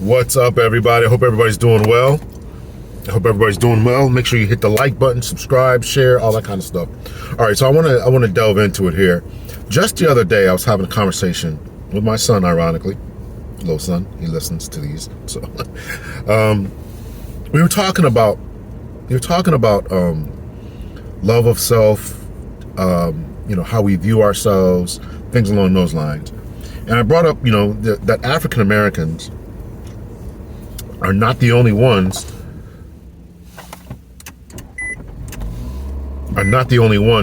What's up, everybody? I hope everybody's doing well. Make sure you hit the like button, subscribe, share, all that kind of stuff. All right, so I want to delve into it here. Just the other day, I was having a conversation with my son, ironically, little son. He listens to these. So, we were talking about love of self, how we view ourselves, things along those lines. And I brought up, that African Americans are not the only ones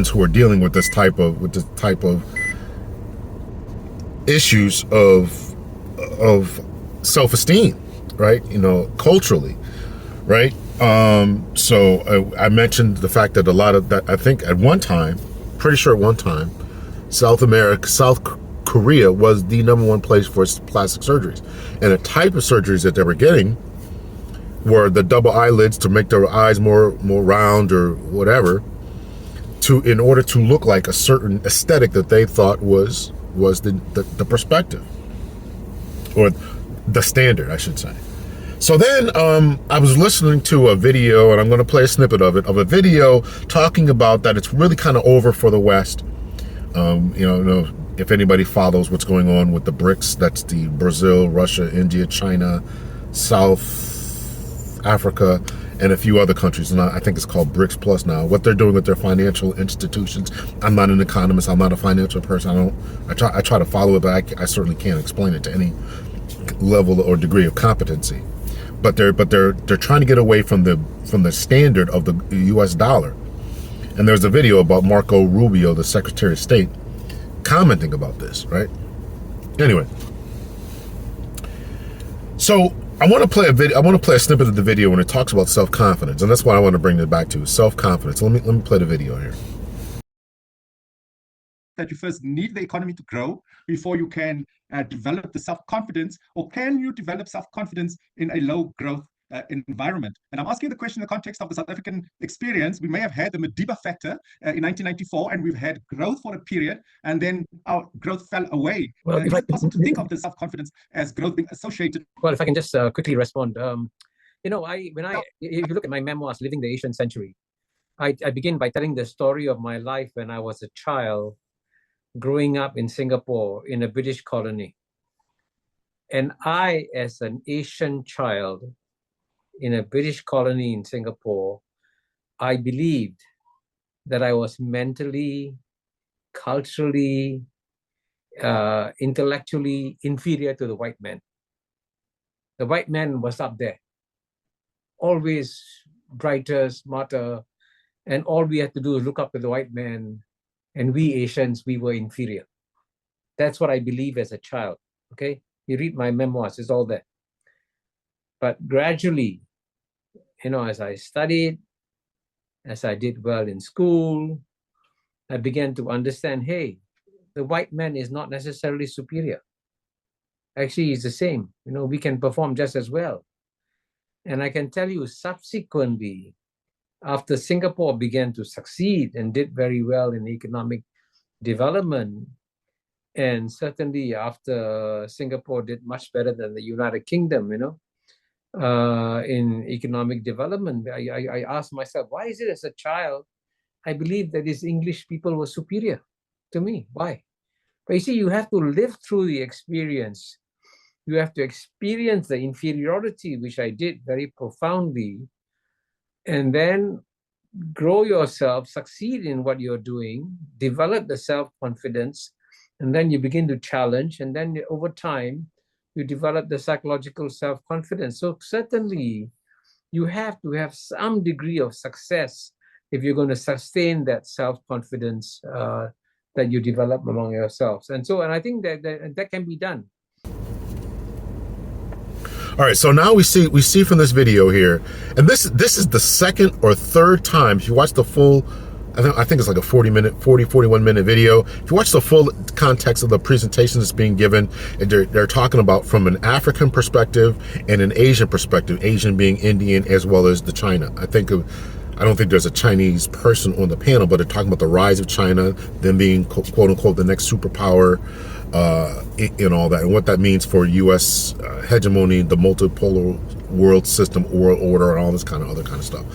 who are dealing with this type of issues of self-esteem, right? Culturally, right? So I mentioned the fact that a lot of that, I think at one time, pretty sure at one time, South Korea was the #1 place for plastic surgeries, and the type of surgeries that they were getting were the double eyelids to make their eyes more round or whatever, in order to look like a certain aesthetic that they thought was the perspective, or the standard, I should say. So then I was listening to a video, and I'm going to play a snippet of a video talking about that it's really kind of over for the West. If anybody follows what's going on with the BRICS, that's the Brazil, Russia, India, China, South Africa, and a few other countries, and I think it's called BRICS Plus now. What they're doing with their financial institutions, I'm not an economist, I'm not a financial person. I try to follow it, but I certainly can't explain it to any level or degree of competency. But they're trying to get away from the standard of the U.S. dollar. And there's a video about Marco Rubio, the Secretary of State, commenting about this, right? Anyway, so I want to play a snippet of the video when it talks about self-confidence, and that's what I want to bring it back to, self-confidence. Let me play the video here. That you first need the economy to grow before you can develop the self-confidence, or can you develop self-confidence in a low-growth environment? And I'm asking the question in the context of the South African experience. We may have had the Madiba factor in 1994, and we've had growth for a period, and then our growth fell away. Well, is it possible to think of the self-confidence as growth being associated? Well, if I can just quickly respond. If you look at my memoirs, Living the Asian Century, I begin by telling the story of my life when I was a child growing up in Singapore in a British colony. And I, as an Asian child in a British colony in Singapore, I believed that I was mentally, culturally, intellectually inferior to the white man. The white man was up there, always brighter, smarter, and all we had to do is look up to the white man, and we Asians, we were inferior. That's what I believe as a child, okay? You read my memoirs, it's all there. But gradually, as I studied, as I did well in school, I began to understand, hey, the white man is not necessarily superior. Actually, he's the same. We can perform just as well. And I can tell you subsequently, after Singapore began to succeed and did very well in economic development, and certainly after Singapore did much better than the United Kingdom, in economic development, I asked myself, why is it as a child I believe that these English people were superior to me? Why? But you see, you have to live through the experience. You have to experience the inferiority, which I did very profoundly, and then grow yourself, succeed in what you're doing, develop the self-confidence, and then you begin to challenge, and then over time, you develop the psychological self-confidence. So certainly, you have to have some degree of success if you're going to sustain that self-confidence that you develop among yourselves. And I think that can be done. All right, so now we see from this video here, and this is the second or third time. If you watch the full, I think it's like a 41 minute video. If you watch the full context of the presentation that's being given, they're talking about from an African perspective and an Asian perspective, Asian being Indian as well as the China. I don't think there's a Chinese person on the panel, but they're talking about the rise of China, them being quote unquote the next superpower, in all that, and what that means for U.S. Hegemony, the multipolar world system, world order, and all this kind of other kind of stuff.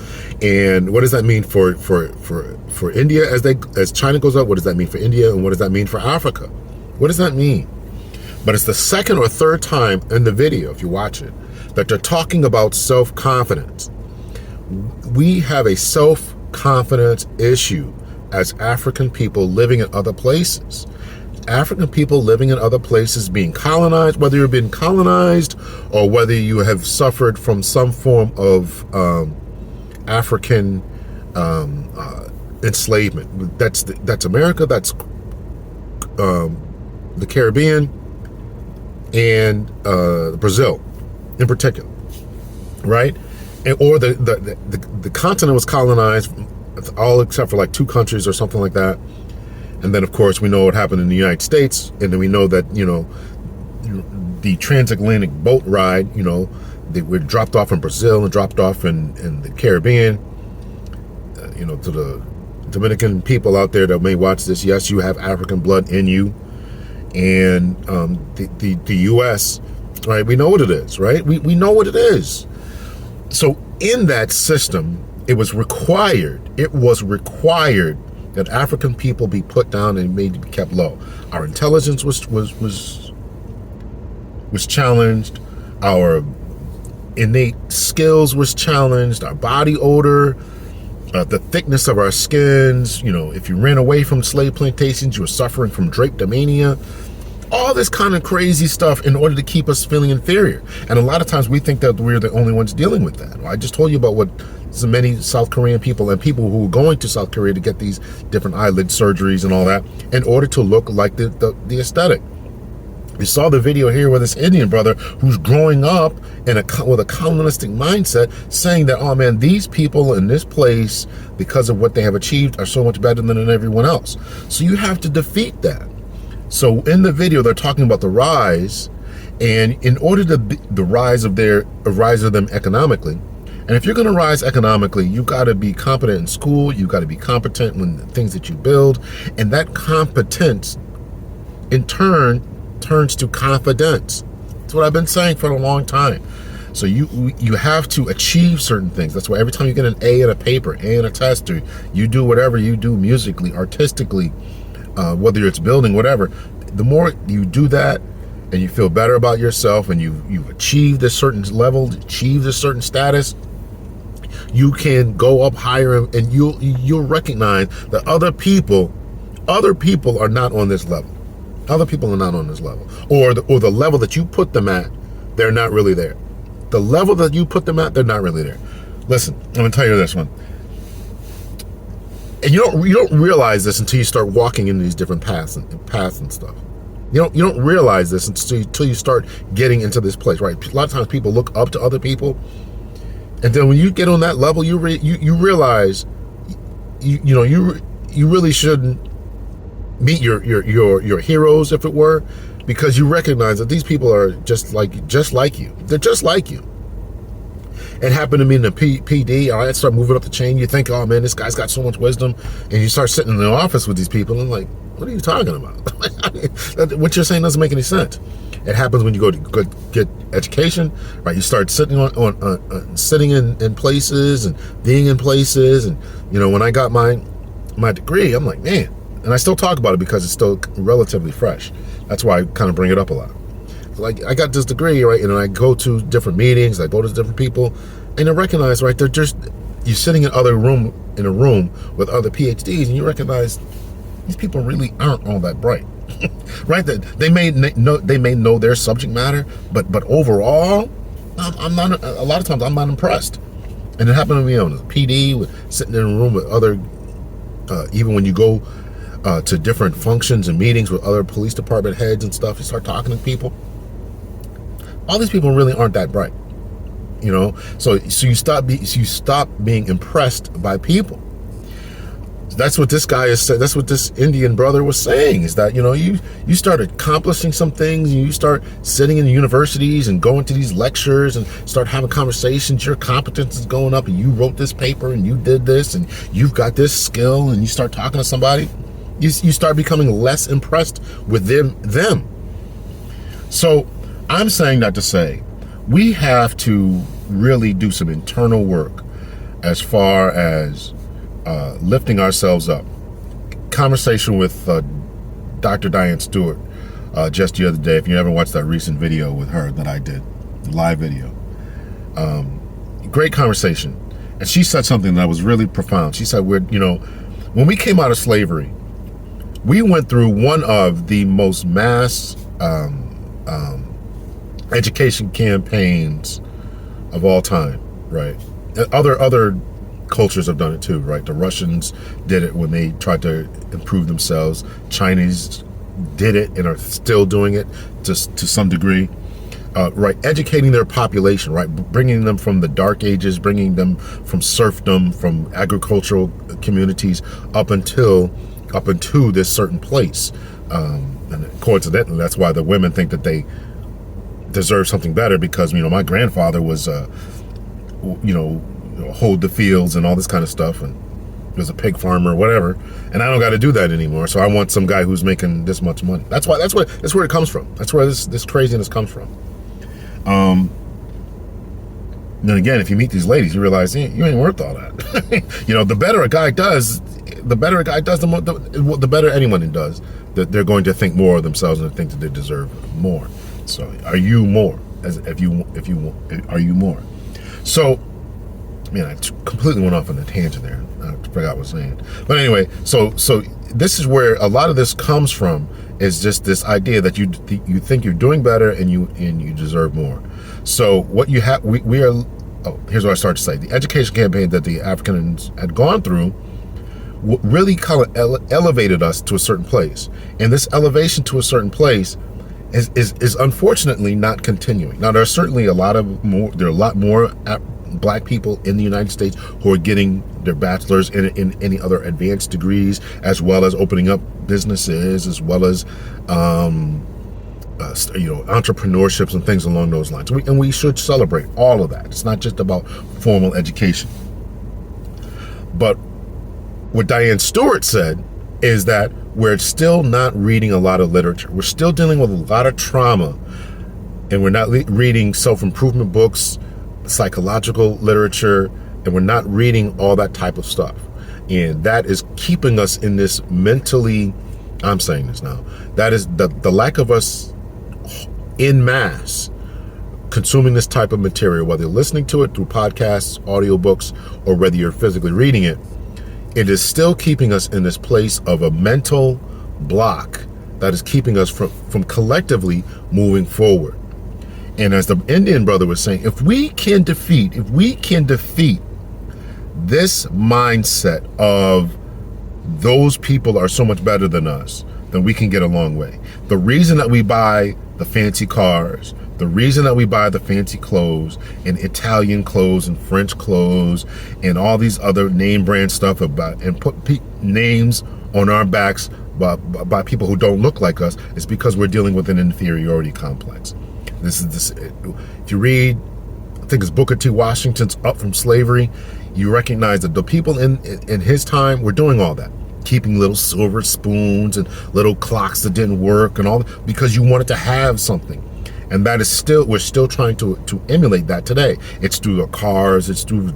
And what does that mean for India as China goes up? What does that mean for India, and what does that mean for Africa? What does that mean? But it's the second or third time in the video, if you watch it, that they're talking about self-confidence. We have a self-confidence issue as African people living in other places. African people living in other places being colonized, whether you've been colonized or whether you have suffered from some form of African enslavement. That's America, that's the Caribbean, and Brazil in particular, right? Or the continent was colonized, all except for like 2 countries or something like that. And then, of course, we know what happened in the United States. And then we know that, the transatlantic boat ride, they were dropped off in Brazil and dropped off in the Caribbean. To the Dominican people out there that may watch this, yes, you have African blood in you. And the U.S., right, we know what it is, right? We know what it is. So in that system, it was required that African people be put down and made to be kept low. Our intelligence was challenged. Our innate skills was challenged. Our body odor, the thickness of our skins. If you ran away from slave plantations, you were suffering from drapetomania. All this kind of crazy stuff in order to keep us feeling inferior. And a lot of times we think that we're the only ones dealing with that. I just told you about what so many South Korean people and people who are going to South Korea to get these different eyelid surgeries and all that in order to look like the aesthetic. You saw the video here with this Indian brother who's growing up with a colonialistic mindset, saying that, oh man, these people in this place, because of what they have achieved, are so much better than everyone else. So you have to defeat that. So in the video, they're talking about the rise, and in order to the rise of them economically. And if you're going to rise economically, you got to be competent in school. You got to be competent in the things that you build, and that competence, in turn, turns to confidence. That's what I've been saying for a long time. So you have to achieve certain things. That's why every time you get an A in a paper, A in a test, or you do whatever you do musically, artistically, whether it's building, whatever, the more you do that and you feel better about yourself and you've achieved a certain level, achieved a certain status, you can go up higher, and you'll recognize that other people are not on this level. Other people are not on this level, or the level that you put them at, they're not really there. The level that you put them at, they're not really there. Listen, I'm gonna tell you this one. And you don't realize this until you start walking into these different paths and stuff. You don't realize this until you start getting into this place, right? A lot of times people look up to other people, and then when you get on that level, you realize you really shouldn't meet your heroes, if it were, because you recognize that these people are just like you. They're just like you. It happened to me in the PD. I start moving up the chain. You think, oh man, this guy's got so much wisdom, and you start sitting in the office with these people, and like, what are you talking about? What you're saying doesn't make any sense. It happens when you go to get education, right? You start sitting sitting in places and being in places, and when I got my degree, I'm like, man, and I still talk about it because it's still relatively fresh. That's why I kind of bring it up a lot. Like, I got this degree, right? And I go to different meetings, I go to different people, and I recognize, right, you're sitting in a room with other PhDs, and you recognize these people really aren't all that bright, right? That they may know their subject matter, but overall, I'm not. A lot of times, I'm not impressed. And it happened to me on the PD, sitting in a room with other, even when you go to different functions and meetings with other police department heads and stuff, you start talking to people. All these people really aren't that bright, So you stop being impressed by people. That's what this guy is saying. That's what this Indian brother was saying, is that you start accomplishing some things, and you start sitting in universities and going to these lectures and start having conversations. Your competence is going up, and you wrote this paper and you did this and you've got this skill, and you start talking to somebody. You start becoming less impressed with them. So I'm saying that to say we have to really do some internal work as far as lifting ourselves up. Conversation with Dr. Diane Stewart just the other day. If you haven't watched that recent video with her that I did, the live video, great conversation. And she said something that was really profound. She said, when we came out of slavery, we went through one of the most mass education campaigns of all time, right? Other cultures have done it too, right? The Russians did it when they tried to improve themselves. Chinese did it and are still doing it to some degree. Right, educating their population, right, bringing them from the dark ages, bringing them from serfdom, from agricultural communities up into this certain place. And coincidentally, that's why the women think that they deserve something better, because my grandfather was hold the fields and all this kind of stuff, and was a pig farmer or whatever, and I don't got to do that anymore. So I want some guy who's making this much money. That's where it comes from. That's where this craziness comes from. Then again, if you meet these ladies, you realize you ain't worth all that. The better a guy does, the better anyone does. That they're going to think more of themselves and think that they deserve more. So, are you more? Are you more? So, man, I completely went off on a tangent there. I forgot what I was saying. But anyway, so this is where a lot of this comes from. Is just this idea that you think you're doing better and you deserve more. So what you have, we are. Oh, here's what I start to say. The education campaign that the Africans had gone through really kind of elevated us to a certain place, and this elevation to a certain place is unfortunately not continuing. Now, there are certainly a lot more Black people in the United States who are getting their bachelor's in any other advanced degrees, as well as opening up businesses, as well as entrepreneurships and things along those lines. And we should celebrate all of that. It's not just about formal education. But what Diane Stewart said is that we're still not reading a lot of literature. We're still dealing with a lot of trauma, and we're not reading self-improvement books, psychological literature, and we're not reading all that type of stuff. And that is keeping us in this mentally, I'm saying this now, that is the lack of us in mass consuming this type of material, whether you're listening to it through podcasts, audiobooks, or whether you're physically reading it. It is still keeping us in this place of a mental block that is keeping us from collectively moving forward. And as the Indian brother was saying, if we can defeat this mindset of those people are so much better than us, then we can get a long way. The reason that we buy the fancy cars, the reason that we buy the fancy clothes and Italian clothes and French clothes and all these other name brand stuff and put names on our backs by people who don't look like us is because we're dealing with an inferiority complex. If you read, I think it's Booker T. Washington's Up from Slavery, you recognize that the people in his time were doing all that, keeping little silver spoons and little clocks that didn't work and all that, because you wanted to have something. And that is we're still trying to emulate that today. It's through our cars, it's through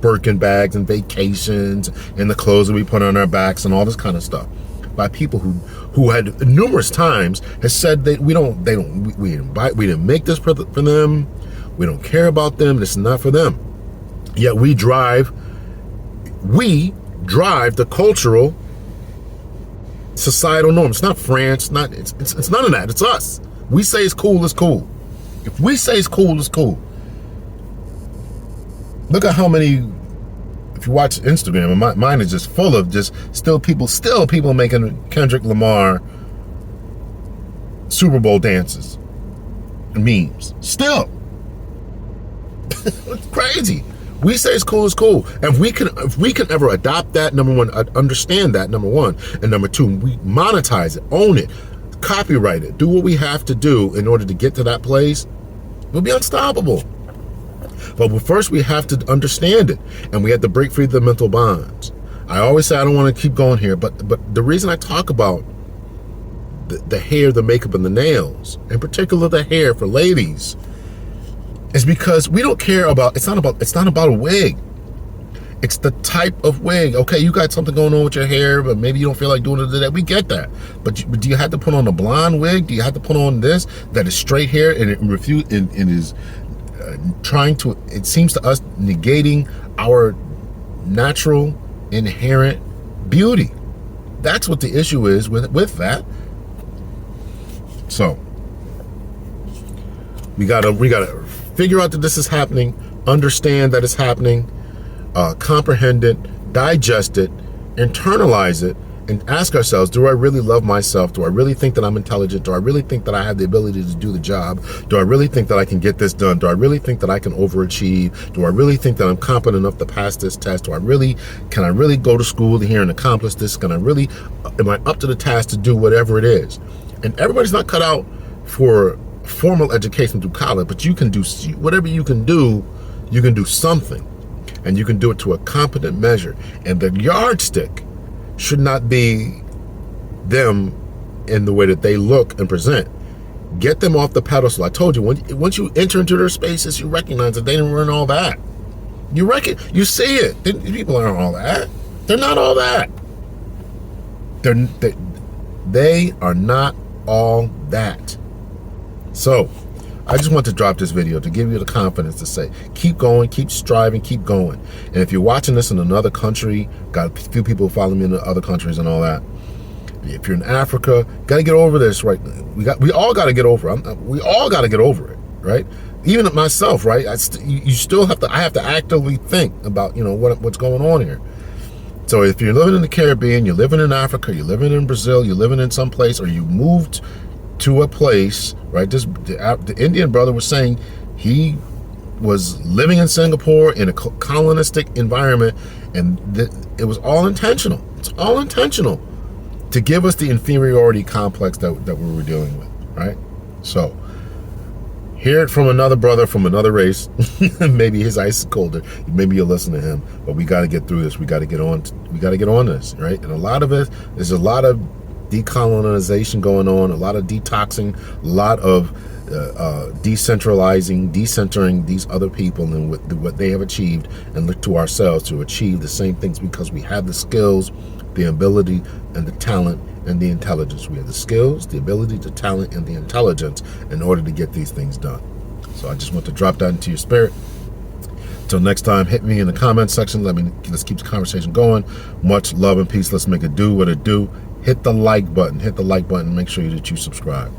Birkin bags and vacations and the clothes that we put on our backs and all this kind of stuff, by people who had numerous times has said that we didn't make this for them, we don't care about them, this is not for them. Yet we drive the cultural societal norm. It's not France, it's none of that. It's us. We say it's cool, it's cool. If we say it's cool, it's cool. Look at how many, if you watch Instagram, and mine is just full of just still people making Kendrick Lamar Super Bowl dances and memes. Still. It's crazy. We say it's cool, it's cool. And if we can ever adopt that, number one, understand that, number one, and number two, we monetize it, own it, copyright it, do what we have to do in order to get to that place, we'll be unstoppable. But first we have to understand it, and we have to break free the mental bonds. I always say I don't want to keep going here, but the reason I talk about the hair, the makeup, and the nails, in particular the hair for ladies, is because we don't care about, it's not about a wig. It's the type of wig. Okay, you got something going on with your hair, but maybe you don't feel like doing it today. We get that. But do you have to put on a blonde wig? Do you have to put on this that is straight hair and it is trying to, it seems to us, negating our natural inherent beauty? That's what the issue is with that. So we gotta figure out that this is happening, understand that it's happening, comprehend it, digest it, internalize it, and ask ourselves, do I really love myself? Do I really think that I'm intelligent? Do I really think that I have the ability to do the job? Do I really think that I can get this done? Do I really think that I can overachieve? Do I really think that I'm competent enough to pass this test? Can I really go to school here and accomplish this? Am I up to the task to do whatever it is? And everybody's not cut out for formal education through college, but you can do whatever you can do something. And you can do it to a competent measure. And the yardstick should not be them in the way that they look and present. Get them off the pedestal. I told you, once you enter into their spaces, you recognize that they didn't run all that. You see it. People aren't all that. They're not all that. They are not all that. So I just want to drop this video to give you the confidence to say, keep going, keep striving, keep going. And if you're watching this in another country, got a few people following me in other countries and all that. If you're in Africa, got to get over this, right? We all got to get over it. We all got to get over it, right? Even myself, right? I have to actively think about, what's going on here. So if you're living in the Caribbean, you're living in Africa, you're living in Brazil, you're living in some place, or you moved to a place, right? The Indian brother was saying he was living in Singapore in a colonistic environment, and it was all intentional. It's all intentional to give us the inferiority complex that we were dealing with, right? So hear it from another brother from another race. Maybe his ice is colder. Maybe you'll listen to him. But we got to get through this. We got to get on this, right? And a lot of it, there's a lot of decolonization going on, a lot of detoxing, a lot of decentering these other people and what they have achieved, and look to ourselves to achieve the same things, because we have the skills, the ability, and the talent, and the intelligence. We have the skills, the ability, the talent, and the intelligence in order to get these things done. So I just want to drop that into your spirit. Till next time, hit me in the comment section. Let's keep the conversation going. Much love and peace. Let's make it do what it do. Hit the like button. Hit the like button. Make sure that you subscribe.